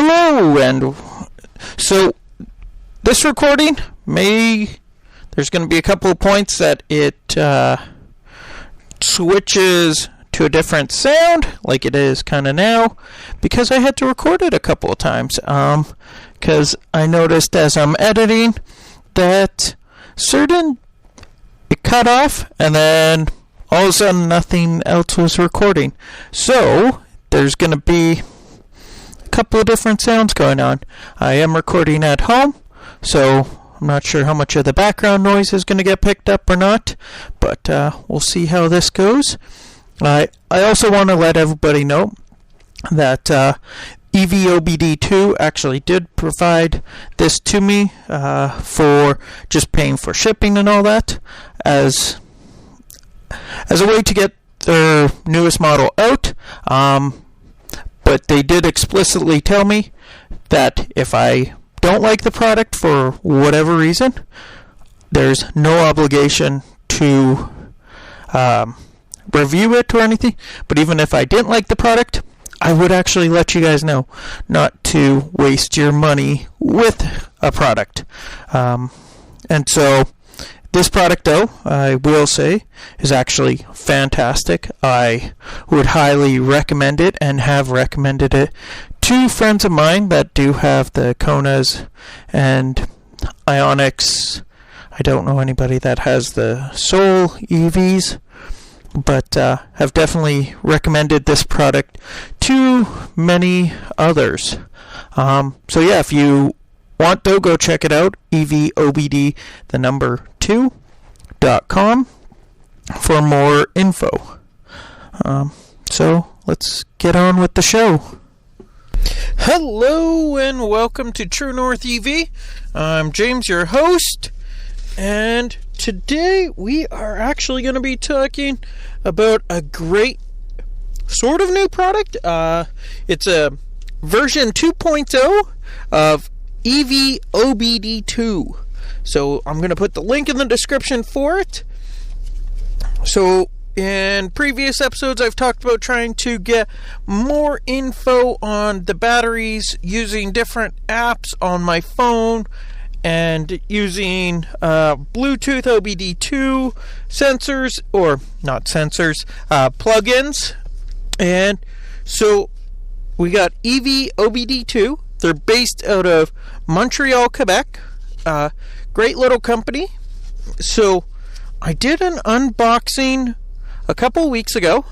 Hello, and so this recording there's going to be a couple of points that it switches to a different sound, like it is kind of now, because I had to record it a couple of times, because I noticed as I'm editing that it cut off, and then all of a sudden nothing else was recording. So there's going to be a couple of different sounds going on. I am recording at home, so I'm not sure how much of the background noise is going to get picked up or not, but we'll see how this goes. I also want to let everybody know that EVOBD2 actually did provide this to me for just paying for shipping and all that as a way to get their newest model out. But they did explicitly tell me that if I don't like the product for whatever reason, there's no obligation to review it or anything. But even if I didn't like the product, I would actually let you guys know not to waste your money with a product. And so this product, though, I will say, is actually fantastic. I would highly recommend it and have recommended it to friends of mine that do have the Konas and Ionics. I don't know anybody that has the Soul EVs, but have definitely recommended this product to many others. So yeah, if you want, though, go check it out. EVOBD, the number 2.com for more info. So let's get on with the show. Hello and welcome to True North EV. I'm James, your host, and today we are actually going to be talking about a great sort of new product. It's a version 2.0 of EVOBD2. So I'm going to put the link in the description for it. So in previous episodes, I've talked about trying to get more info on the batteries using different apps on my phone and using Bluetooth OBD2 sensors, or not sensors, plugins. And so we got EVOBD2. They're based out of Montreal, Quebec. Great little company. So I did an unboxing a couple weeks ago.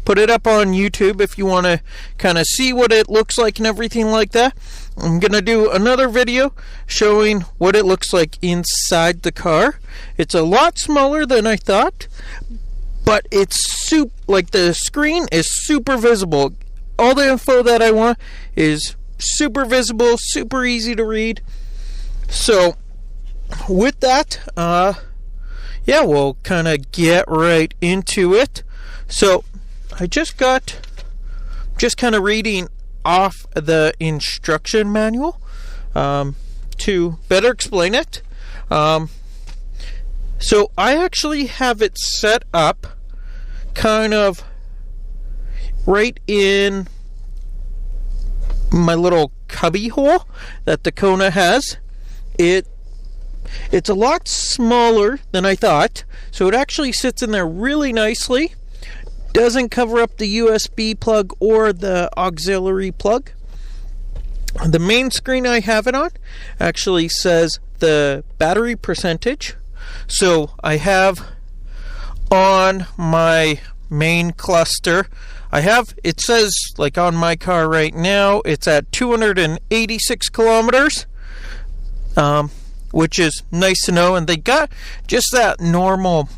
Put it up on YouTube if you want to kind of see what it looks like and everything like that. I'm going to do another video showing what it looks like inside the car. It's a lot smaller than I thought, but it's the screen is super visible. All the info that I want is super visible, super easy to read. So with that, we'll kind of get right into it. So I just kind of reading off the instruction manual to better explain it. So I actually have it set up kind of right in my little cubby hole that the Kona has. It's a lot smaller than I thought, so it actually sits in there really nicely. Doesn't cover up the USB plug or the auxiliary plug. The main screen I have it on actually says the battery percentage. So I have on my main cluster, it says, like on my car right now, it's at 286 kilometers. Which is nice to know, and they got just that normal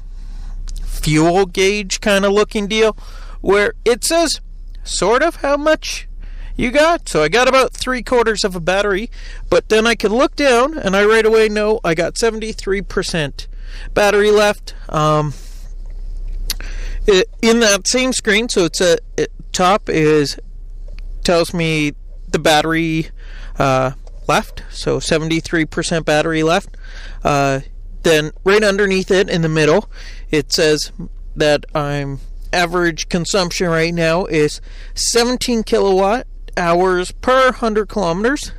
fuel gauge kind of looking deal where it says sort of how much you got. So I got about 3/4 of a battery, but then I can look down and I right away know I got 73% battery left. In that same screen, so it's top tells me the battery left, so 73% battery left. Then right underneath it in the middle, it says that I'm average consumption right now is 17 kilowatt hours per 100 kilometers.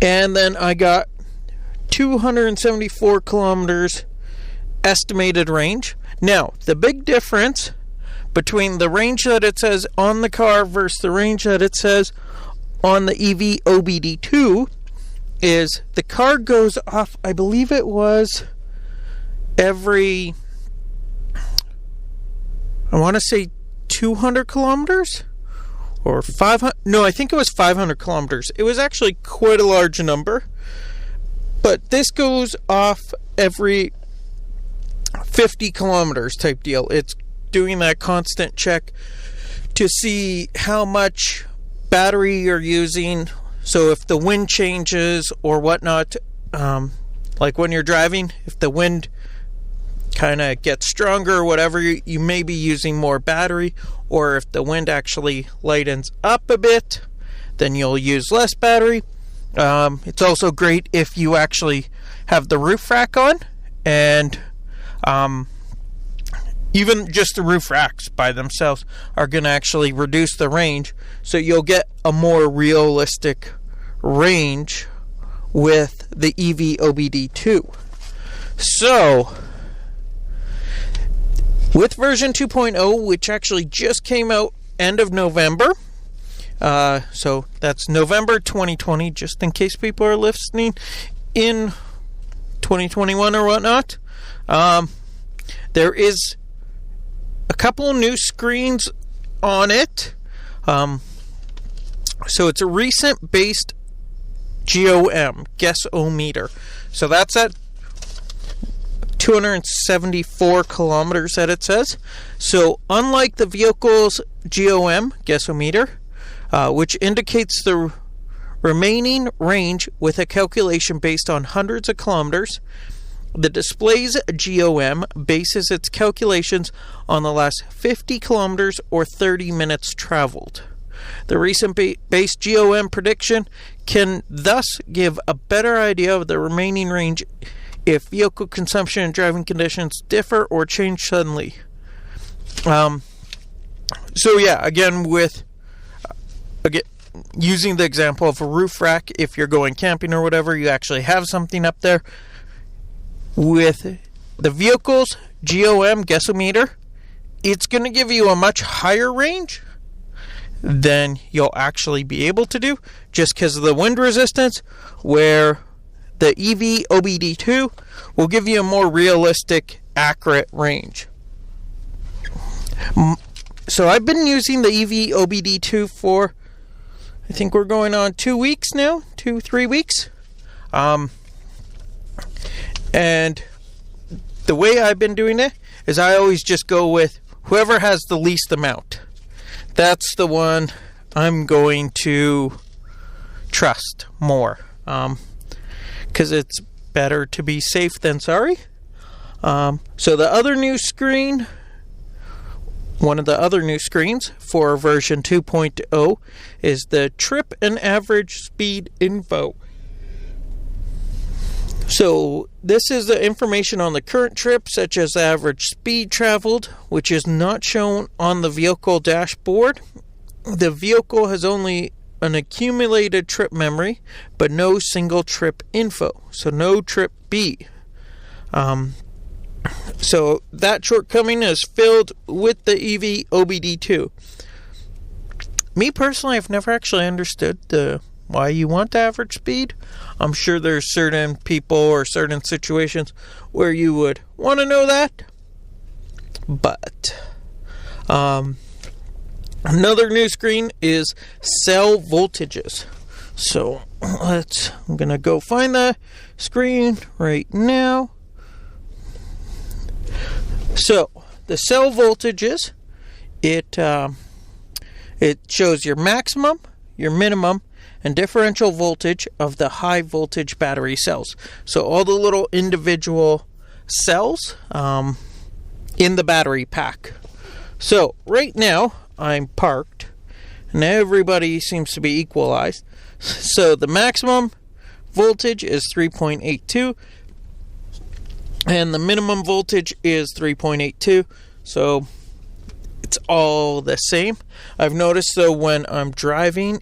And then I got 274 kilometers estimated range. Now, the big difference between the range that it says on the car versus the range that it says on the EVOBD2 is the car goes off, I believe it was every, I want to say 200 kilometers or 500. No, I think it was 500 kilometers. It was actually quite a large number. But this goes off every 50 kilometers type deal. It's doing that constant check to see how much battery you're using. So if the wind changes or whatnot, like when you're driving, if the wind kind of gets stronger or whatever, you may be using more battery. Or if the wind actually lightens up a bit, then you'll use less battery. It's also great if you actually have the roof rack on, and even just the roof racks by themselves are going to actually reduce the range, so you'll get a more realistic range with the EVOBD2. So, with version 2.0, which actually just came out end of November, so that's November 2020, just in case people are listening in 2021 or whatnot, there is a couple new screens on it. So it's a recent based GOM, guess-o-meter. So that's at 274 kilometers that it says. So unlike the vehicle's GOM, guess-o-meter, which indicates the remaining range with a calculation based on hundreds of kilometers, the display's GOM bases its calculations on the last 50 kilometers or 30 minutes traveled. The recent base GOM prediction can thus give a better idea of the remaining range if vehicle consumption and driving conditions differ or change suddenly. So yeah, again, using the example of a roof rack, if you're going camping or whatever, you actually have something up there. With the vehicle's GOM guessometer, it's going to give you a much higher range than you'll actually be able to do, just because of the wind resistance, where the EVOBD2 will give you a more realistic, accurate range. So I've been using the EVOBD2 for, I think we're going on 2 weeks now, 3 weeks. And the way I've been doing it is I always just go with whoever has the least amount. That's the one I'm going to trust more. Because it's better to be safe than sorry. So the other new screen, one of the other new screens for version 2.0 is the trip and average speed info. So this is the information on the current trip, such as the average speed traveled, which is not shown on the vehicle dashboard. The vehicle has only an accumulated trip memory, but no single trip info. So no trip B. So that shortcoming is filled with the EVOBD2. Me personally, I've never actually understood why you want the average speed. I'm sure there's certain people or certain situations where you would want to know that. But another new screen is cell voltages. So I'm going to go find the screen right now. So the cell voltages, it shows your maximum, your minimum, and differential voltage of the high voltage battery cells. So all the little individual cells in the battery pack. So right now I'm parked and everybody seems to be equalized. So the maximum voltage is 3.82 and the minimum voltage is 3.82. So it's all the same. I've noticed though when I'm driving,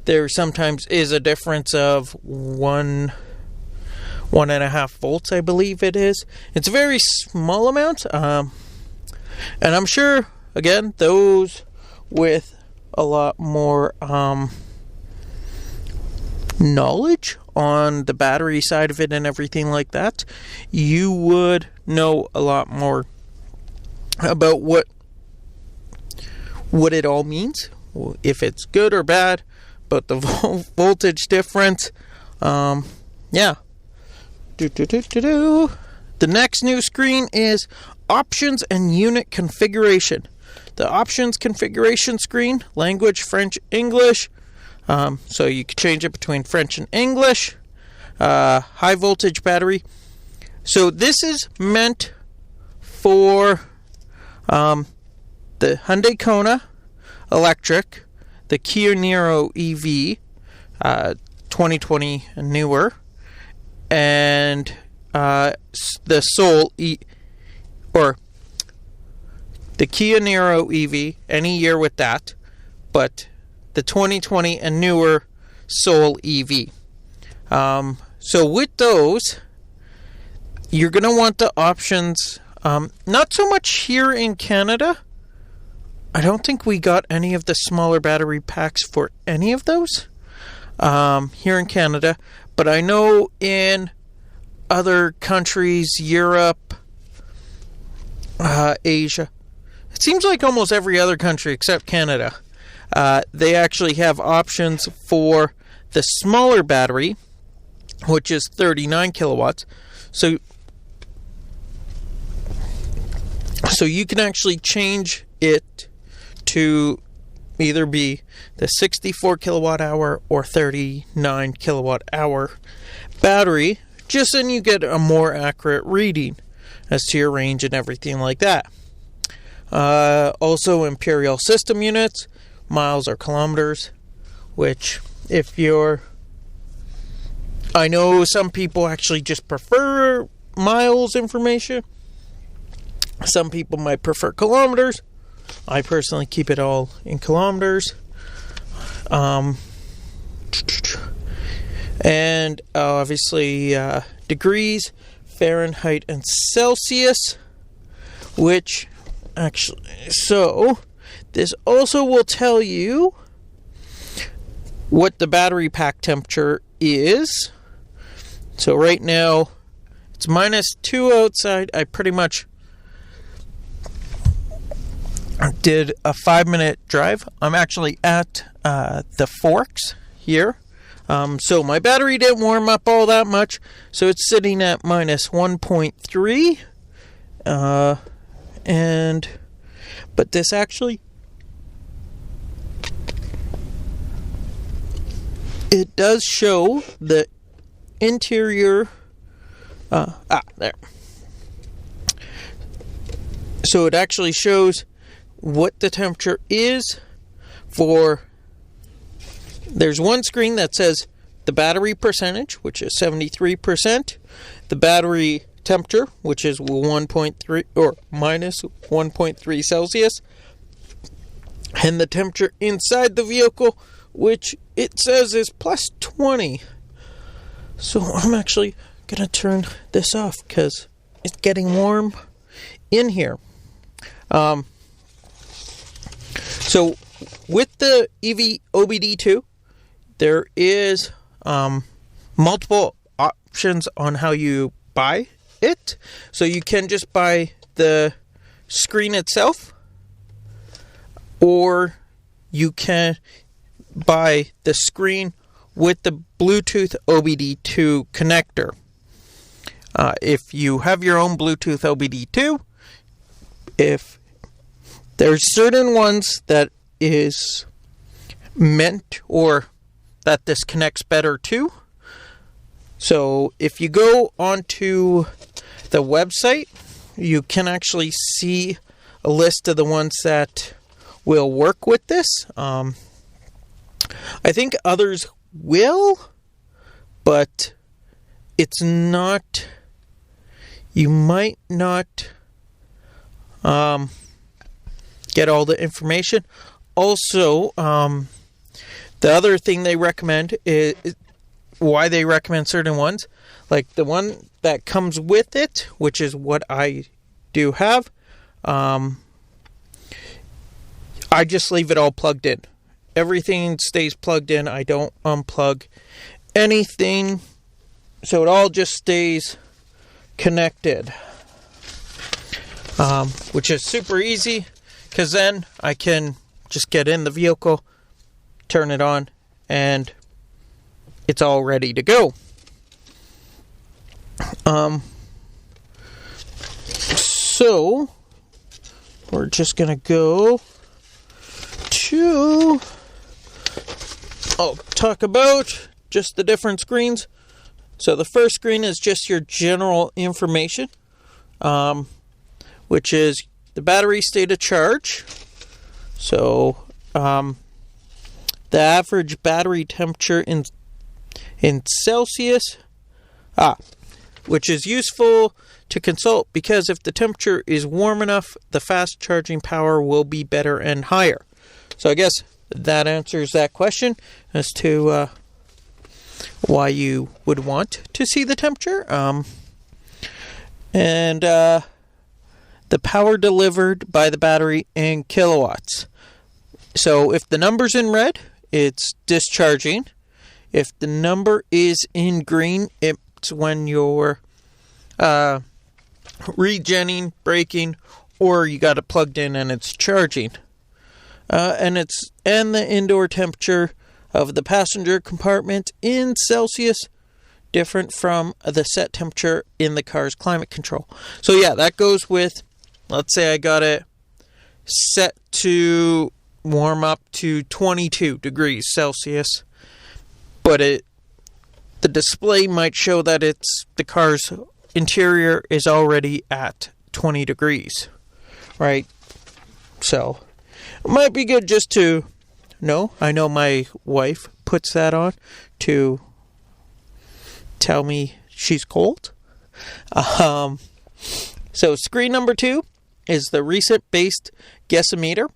there sometimes is a difference of 1.5 volts, I believe it is. It's a very small amount, and I'm sure, again, those with a lot more knowledge on the battery side of it and everything like that, you would know a lot more about what it all means, if it's good or bad, but the voltage difference. Yeah. The next new screen is options and unit configuration. The options configuration screen, language French, English. So you can change it between French and English. High voltage battery. So this is meant for the Hyundai Kona electric, the Kia Niro EV 2020 and newer, and the Soul or the Kia Niro EV any year with that, but the 2020 and newer Soul EV. So with those, you're going to want the options. Not so much here in Canada. I don't think we got any of the smaller battery packs for any of those here in Canada. But I know in other countries, Europe, Asia, it seems like almost every other country except Canada, they actually have options for the smaller battery, which is 39 kilowatts. So you can actually change it to either be the 64 kilowatt hour or 39 kilowatt hour battery, just so you get a more accurate reading as to your range and everything like that. Also imperial system units, miles or kilometers, which I know some people actually just prefer miles information. Some people might prefer kilometers. I personally keep it all in kilometers. And obviously degrees, Fahrenheit and Celsius, which actually, so this also will tell you what the battery pack temperature is. So right now it's -2 outside. I pretty much did a 5-minute drive. I'm actually at the Forks here. So my battery didn't warm up all that much. So it's sitting at -1.3. But this actually, it does show the interior. There. So it actually shows what the temperature is for. There's one screen that says the battery percentage, which is 73%, the battery temperature, which is 1.3 or -1.3 Celsius, and the temperature inside the vehicle, which it says is +20. So I'm actually gonna turn this off because it's getting warm in here. So with the EVOBD2, there is multiple options on how you buy it. So you can just buy the screen itself, or you can buy the screen with the Bluetooth OBD2 connector. If you have your own Bluetooth OBD2, if there's certain ones that is meant or that this connects better to. So if you go onto the website, you can actually see a list of the ones that will work with this. I think others will, but it's not, you might not get all the information. Also, the other thing they recommend is why they recommend certain ones, like the one that comes with it, which is what I do have. I just leave it all plugged in. Everything stays plugged in. I don't unplug anything, so it all just stays connected, which is super easy, because then I can just get in the vehicle, turn it on, and it's all ready to go. So we're just gonna go to talk about just the different screens. So the first screen is just your general information, which is the battery state of charge. So the average battery temperature in Celsius, which is useful to consult, because if the temperature is warm enough, the fast charging power will be better and higher. So I guess that answers that question as to why you would want to see the temperature. And the power delivered by the battery in kilowatts. So if the number's in red, it's discharging. If the number is in green, it's when you're regenning, braking, or you got it plugged in and it's charging. And the indoor temperature of the passenger compartment in Celsius, different from the set temperature in the car's climate control. So yeah, that goes with, let's say I got it set to warm up to 22 degrees Celsius, but the display might show that the car's interior is already at 20 degrees, right? So it might be good just to know. I know my wife puts that on to tell me she's cold. So screen number 2 is the recent based guessometer.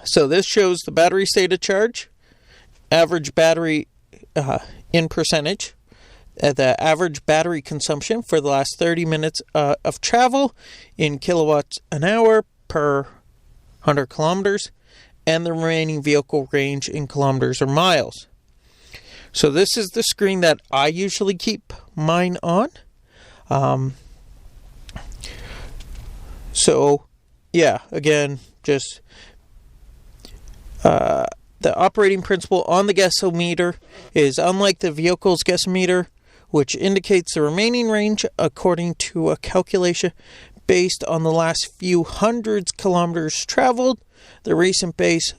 So this shows the battery state of charge, average battery in percentage, the average battery consumption for the last 30 minutes of travel in kilowatts an hour per 100 kilometers, and the remaining vehicle range in kilometers or miles. So this is the screen that I usually keep mine on. So yeah, again, just the operating principle on the guessometer is, unlike the vehicle's guessometer, which indicates the remaining range according to a calculation based on the last few hundreds kilometers traveled, the recent base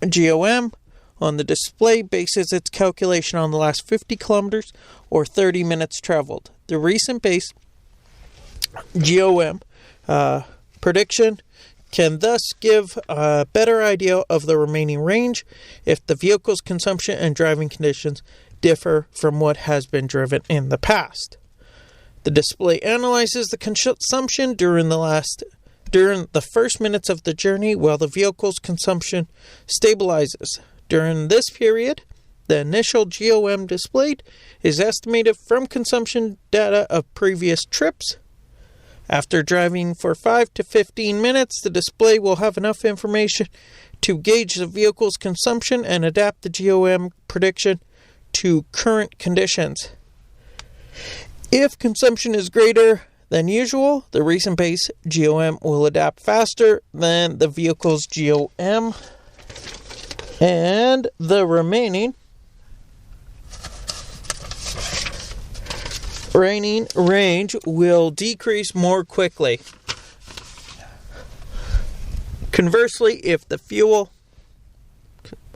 GOM on the display bases its calculation on the last 50 kilometers or 30 minutes traveled. The recent base GOM prediction can thus give a better idea of the remaining range if the vehicle's consumption and driving conditions differ from what has been driven in the past. The display analyzes the consumption during the first minutes of the journey, while the vehicle's consumption stabilizes. During this period, the initial GOM displayed is estimated from consumption data of previous trips. After driving for 5 to 15 minutes, the display will have enough information to gauge the vehicle's consumption and adapt the GOM prediction to current conditions. If consumption is greater than usual, the recent base GOM will adapt faster than the vehicle's GOM, and the remaining range will decrease more quickly. Conversely, if the fuel,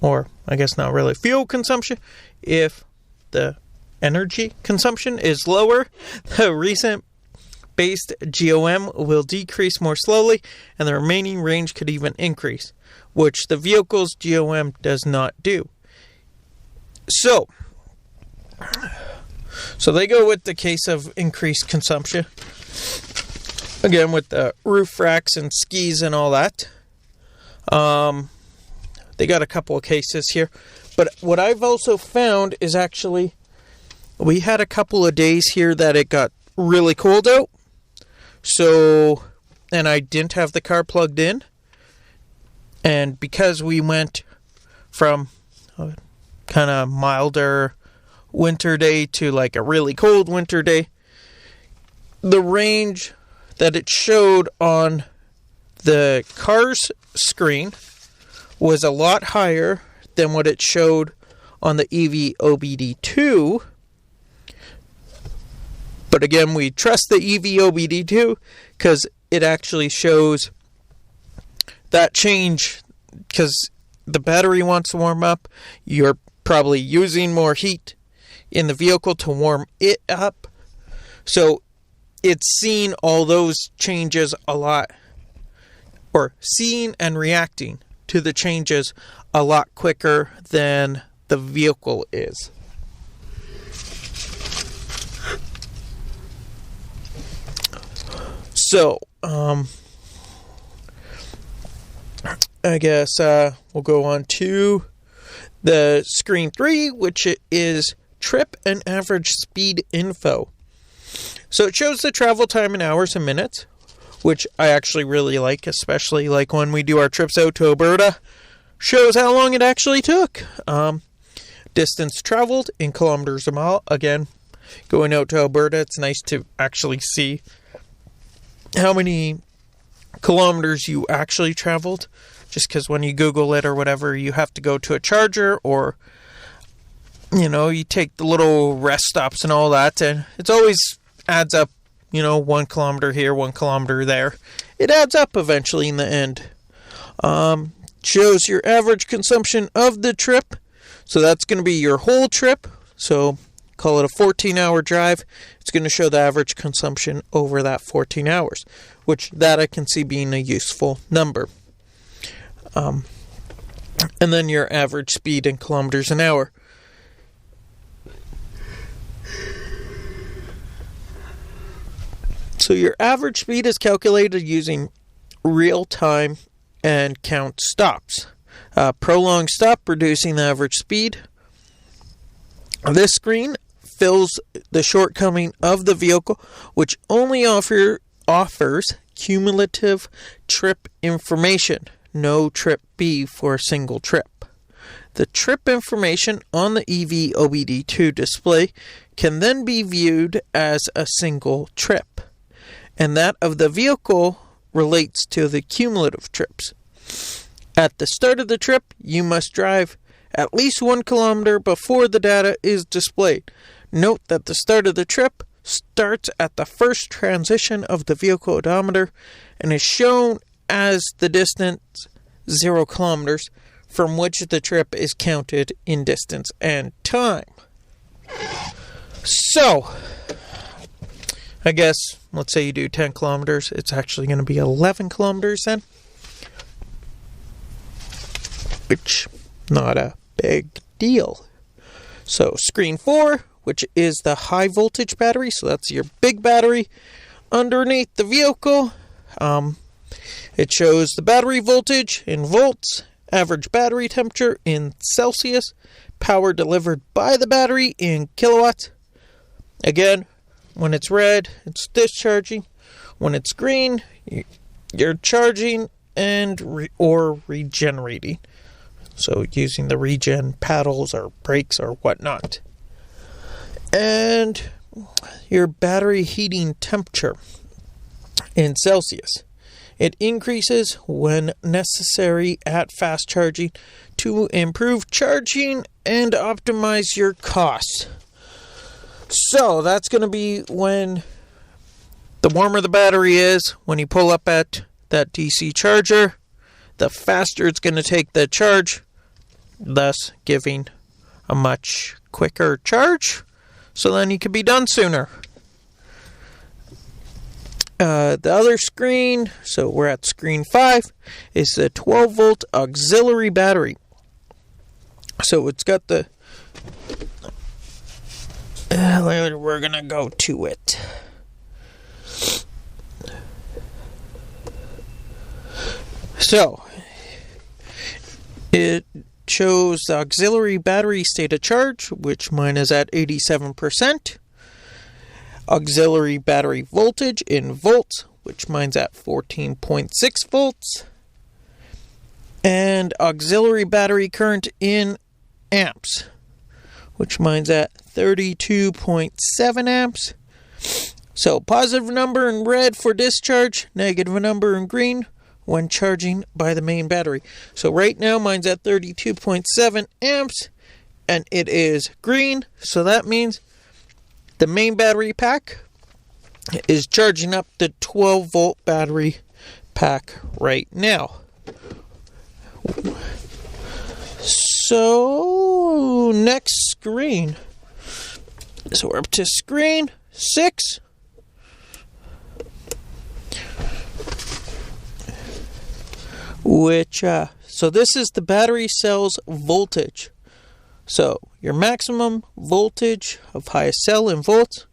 or I guess not really fuel consumption, if the energy consumption is lower, the recent based GOM will decrease more slowly, and the remaining range could even increase, which the vehicle's GOM does not do. So they go with the case of increased consumption. Again, with the roof racks and skis and all that. They got a couple of cases here. But what I've also found is actually, we had a couple of days here that it got really cold out. So, and I didn't have the car plugged in. And because we went from a kind of milder winter day to like a really cold winter day, the range that it showed on the car's screen was a lot higher than what it showed on the EVOBD2. But again, we trust the EVOBD2 because it actually shows that change, because the battery wants to warm up. You're probably using more heat in the vehicle to warm it up. So it's seeing all those changes a lot, or seeing and reacting to the changes a lot quicker than the vehicle is. So, I guess we'll go on to the screen 3, which is trip and average speed info. So it shows the travel time in hours and minutes, which I actually really like, especially like when we do our trips out to Alberta. Shows how long it actually took. Distance traveled in kilometers a mile. Again, going out to Alberta, it's nice to actually see how many kilometers you actually traveled. Just because when you Google it or whatever, you have to go to a charger, or, you know, you take the little rest stops and all that, and it always adds up, 1 kilometer here, 1 kilometer there. It adds up eventually in the end. Shows your average consumption of the trip. So that's going to be your whole trip. So call it a 14-hour drive. It's going to show the average consumption over that 14 hours, which that I can see being a useful number. And then your average speed in kilometers an hour. So your average speed is calculated using real time and count stops. Prolonged stop reducing the average speed. This screen fills the shortcoming of the vehicle, which only offers cumulative trip information. No trip B for a single trip. The trip information on the EVOBD2 display can then be viewed as a single trip, and that of the vehicle relates to the cumulative trips. At the start of the trip, you must drive at least 1 kilometer before the data is displayed. Note that the start of the trip starts at the first transition of the vehicle odometer and is shown as the distance 0 kilometers from which the trip is counted in distance and time. So, I guess, let's say you do 10 kilometers, it's actually going to be 11 kilometers then. Which, not a big deal. So, screen 4, which is the high voltage battery, so that's your big battery underneath the vehicle. It shows the battery voltage in volts, average battery temperature in Celsius, power delivered by the battery in kilowatts. Again, when it's red, it's discharging. When it's green, you're charging or regenerating. So using the regen paddles or brakes or whatnot. And your battery heating temperature in Celsius. It increases when necessary at fast charging to improve charging and optimize your costs. So that's going to be when the warmer the battery is, when you pull up at that DC charger, the faster it's going to take the charge, thus giving a much quicker charge. So then you can be done sooner. The other screen, so we're at screen 5, is the 12-volt auxiliary battery. So it's got the... we're going to go to it. So, It shows the auxiliary battery state of charge, which mine is at 87%. Auxiliary battery voltage in volts, which mine's at 14.6 volts. And auxiliary battery current in amps, which mine's at 32.7 amps. So positive number in red for discharge, negative number in green when charging by the main battery. So right now mine's at 32.7 amps and it is green. So that means the main battery pack is charging up the 12 volt battery pack right now. So next screen. So we're up to screen 6. So this is the battery cell's voltage. So your maximum voltage of highest cell in volts,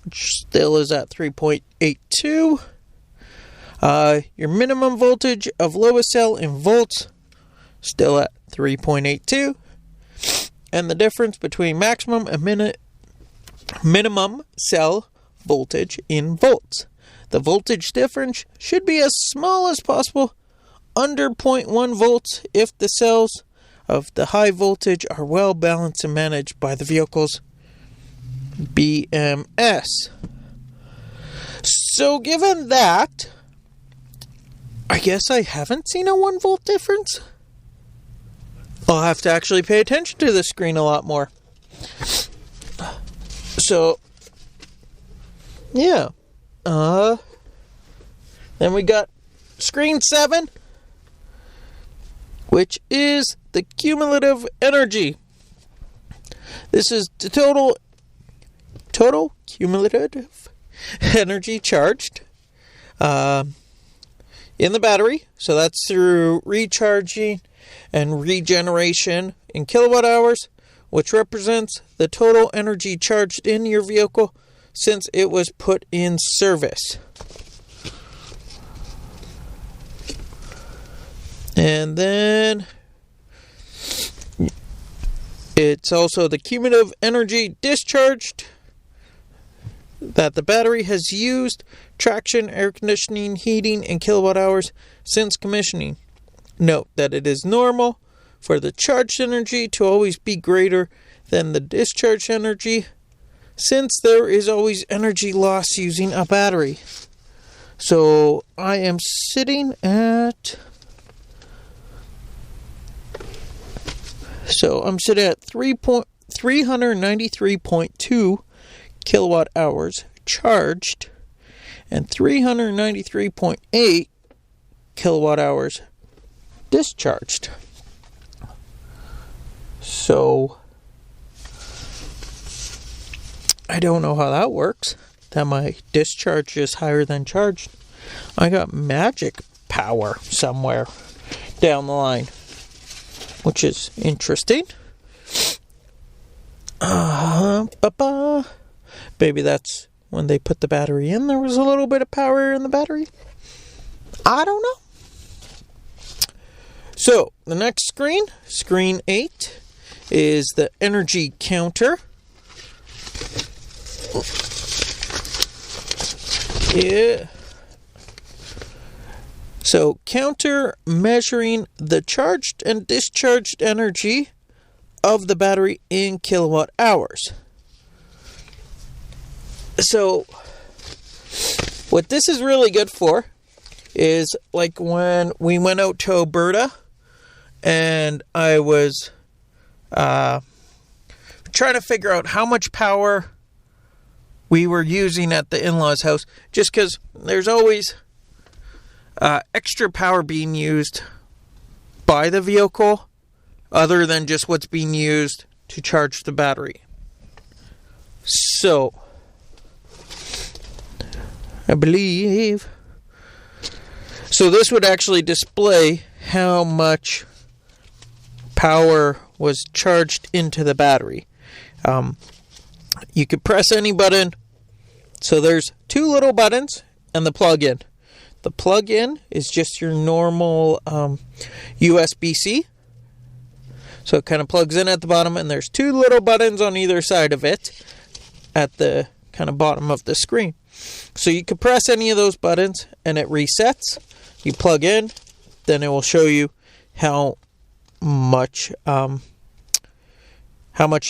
which still is at 3.82. Your minimum voltage of lowest cell in volts, still at 3.82. And the difference between maximum and minimum cell voltage in volts. The voltage difference should be as small as possible, under 0.1 volts, if the cells of the high voltage are well balanced and managed by the vehicle's BMS. So given that, I guess I haven't seen a 1 volt difference. I'll have to actually pay attention to the screen a lot more. So, yeah. Then we got screen 7, which is the cumulative energy. This is the total cumulative energy charged in the battery. So that's through recharging and regeneration in kilowatt hours, which represents the total energy charged in your vehicle since it was put in service. And then it's also the cumulative energy discharged that the battery has used, traction, air conditioning, heating, and kilowatt hours since commissioning. Note that it is normal for the charged energy to always be greater than the discharged energy, since there is always energy loss using a battery. So I am sitting at... So I'm sitting at 393.2 kilowatt hours charged and 393.8 kilowatt hours discharged. So I don't know how that works, that my discharge is higher than charged. I got magic power somewhere down the line, which is interesting. Maybe that's when they put the battery in, there was a little bit of power in the battery. I don't know. So, the next screen, screen 8, is the energy counter. Yeah. So, counter measuring the charged and discharged energy of the battery in kilowatt hours. So, what this is really good for is like when we went out to Alberta and I was trying to figure out how much power we were using at the in-laws' house, just because there's always extra power being used by the vehicle other than just what's being used to charge the battery. So, I believe... So this would actually display how much power was charged into the battery. You could press any button. So there's two little buttons and the plug-in. The plug-in is just your normal USB-C So it kind of plugs in at the bottom, and there's two little buttons on either side of it at the kind of bottom of the screen. So you can press any of those buttons and it resets. You plug in, then it will show you how much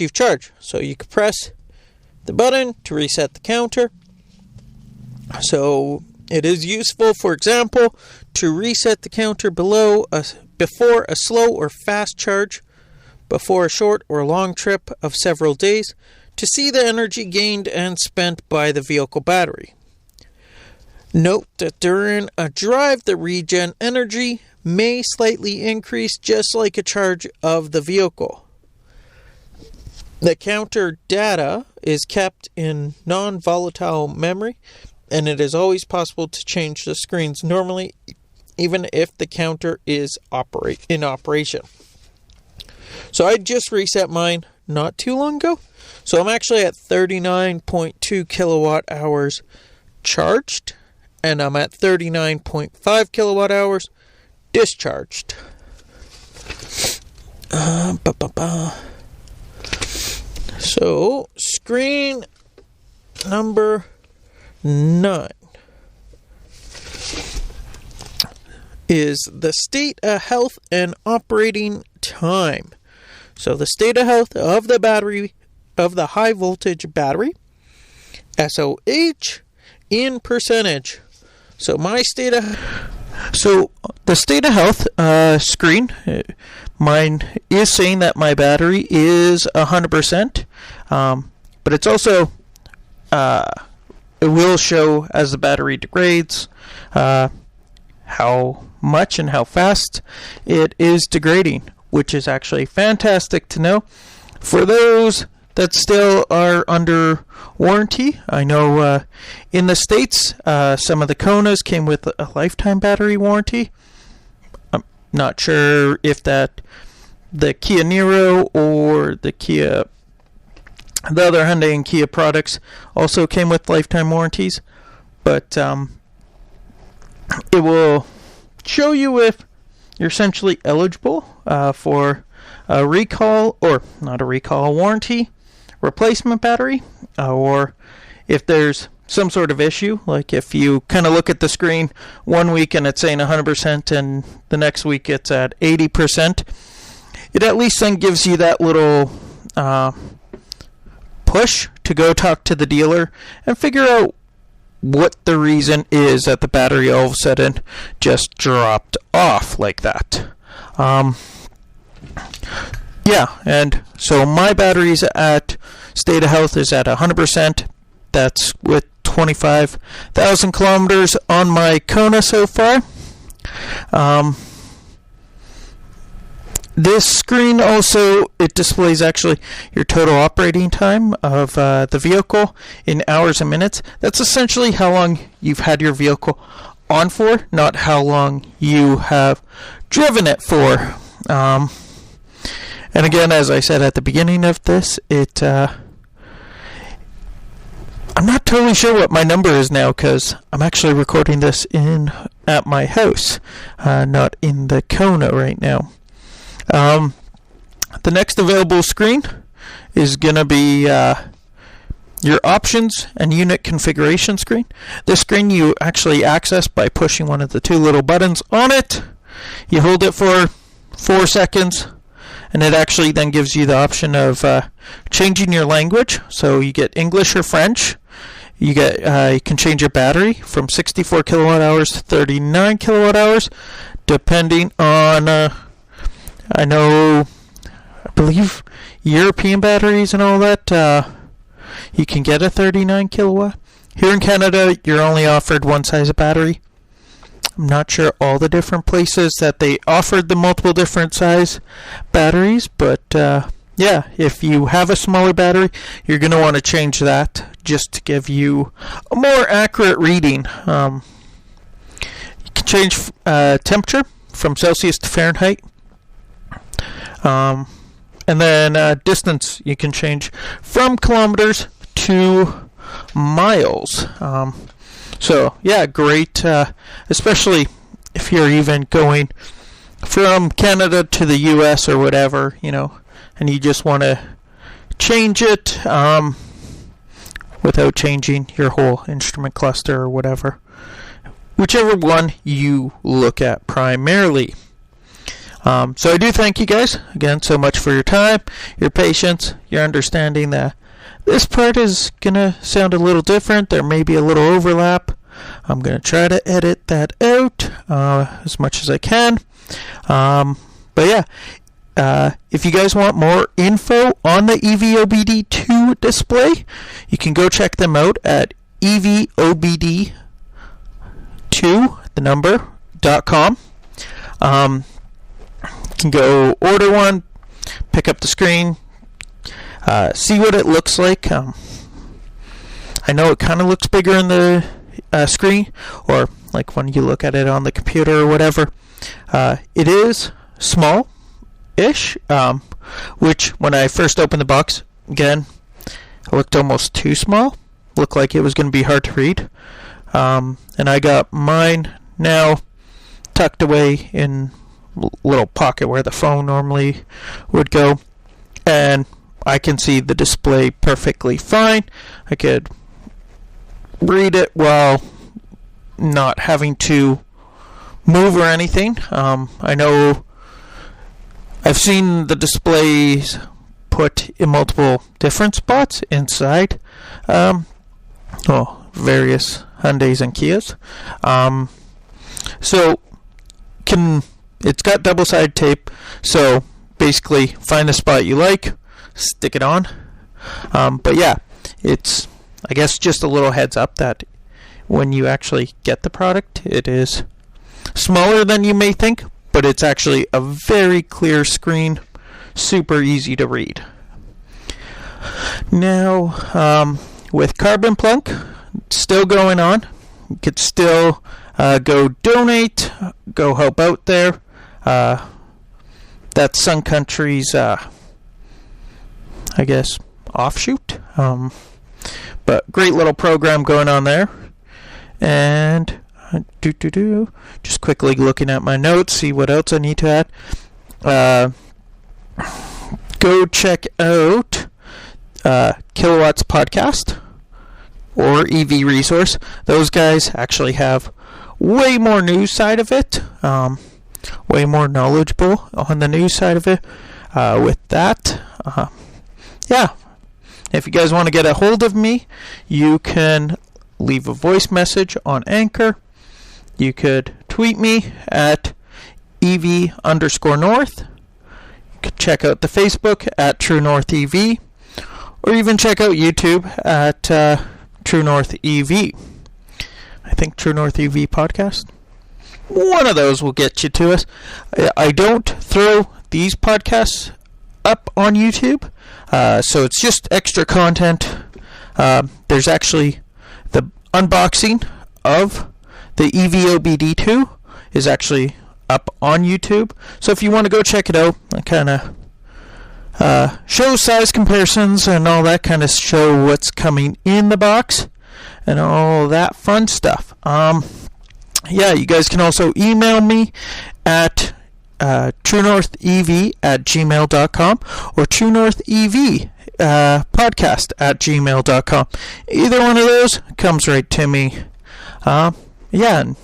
you've charged. So you can press the button to reset the counter. So it is useful, for example, to reset the counter before a slow or fast charge, before a short or long trip of several days, to see the energy gained and spent by the vehicle battery. Note that during a drive, the regen energy may slightly increase, just like a charge of the vehicle. The counter data is kept in non-volatile memory, and it is always possible to change the screens normally, even if the counter is in operation. So I just reset mine not too long ago. So I'm actually at 39.2 kilowatt hours charged, and I'm at 39.5 kilowatt hours discharged. So screen number 9 is the state of health and operating time. So the state of health of the battery, of the high voltage battery, SOH in percentage. So the state of health screen, mine is saying that my battery is 100%, but it's also it will show as the battery degrades how much and how fast it is degrading, which is actually fantastic to know. For those that still are under warranty, I know in the States, some of the Konas came with a lifetime battery warranty. I'm not sure if that the Kia Niro or the other Hyundai and Kia products also came with lifetime warranties, but it will show you if you're essentially eligible for a recall, or not a recall, a warranty replacement battery, or if there's some sort of issue, like if you kind of look at the screen one week and it's saying 100% and the next week it's at 80%, it at least then gives you that little push to go talk to the dealer and figure out what the reason is that the battery all of a sudden just dropped off like that. And so my battery's at state of health is at 100%. That's with 25,000 kilometers on my Kona so far. This screen also, it displays actually your total operating time of the vehicle in hours and minutes. That's essentially how long you've had your vehicle on for, not how long you have driven it for. And again, as I said at the beginning of this, I'm not totally sure what my number is now, because I'm actually recording this at my house, not in the Kona right now. The next available screen is going to be your options and unit configuration screen. This screen you actually access by pushing one of the two little buttons on it. You hold it for 4 seconds, and it actually then gives you the option of changing your language. So you get English or French. You can change your battery from 64 kilowatt hours to 39 kilowatt hours, depending on I believe European batteries and all that, you can get a 39 kilowatt. Here in Canada, you're only offered one size of battery. I'm not sure all the different places that they offered the multiple different size batteries, but if you have a smaller battery, you're going to want to change that just to give you a more accurate reading. You can change temperature from Celsius to Fahrenheit. And then distance you can change from kilometers to miles. Great, especially if you're even going from Canada to the US or whatever, and you just want to change it without changing your whole instrument cluster or whatever. Whichever one you look at primarily. So I do thank you guys again so much for your time, your patience, your understanding that this part is going to sound a little different. There may be a little overlap. I'm going to try to edit that out as much as I can. But yeah, if you guys want more info on the EVOBD2 display, you can go check them out at EVOBD2, the number.com. You can go order one, pick up the screen, see what it looks like. I know it kind of looks bigger in the screen, or like when you look at it on the computer or whatever. It is small-ish, which when I first opened the box, again, it looked almost too small. Looked like it was going to be hard to read. And I got mine now tucked away in a little pocket where the phone normally would go, and I can see the display perfectly fine. I could read it while not having to move or anything. I know I've seen the displays put in multiple different spots inside various Hyundais and Kias. It's got double-sided tape, so basically find the spot you like, stick it on. But yeah, it's, I guess, just a little heads up that when you actually get the product, it is smaller than you may think, but it's actually a very clear screen, super easy to read. Now, with Carbon Plunk still going on, you could still go donate, go help out there. That's Sun Country's, I guess, offshoot. But great little program going on there. And just quickly looking at my notes, see what else I need to add. Go check out Kilowatt's podcast or EV Resource. Those guys actually have way more news side of it, way more knowledgeable on the news side of it. With that, yeah, if you guys want to get a hold of me, you can leave a voice message on Anchor. You could tweet me at EV_North. You could check out the Facebook at True North EV, or even check out YouTube at True North EV. I think True North EV podcast. One of those will get you to us. I don't throw these podcasts up on YouTube, so it's just extra content. There's actually the unboxing of the EVOBD2 is actually up on YouTube. So if you want to go check it out, I kind of show size comparisons and all that, kind of show what's coming in the box and all that fun stuff. Yeah, you guys can also email me at truenorthev@gmail.com or truenorthev podcast at gmail.com. Either one of those comes right to me. Yeah, and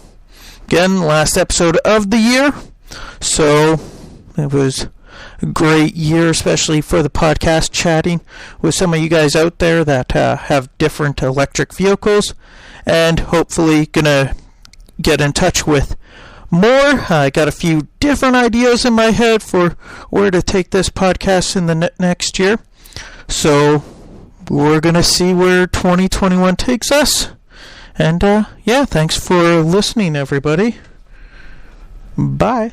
again, last episode of the year, so it was a great year, especially for the podcast, chatting with some of you guys out there that have different electric vehicles, and hopefully gonna get in touch with more. I got a few different ideas in my head for where to take this podcast in the next year. So we're going to see where 2021 takes us. And yeah, thanks for listening, everybody. Bye.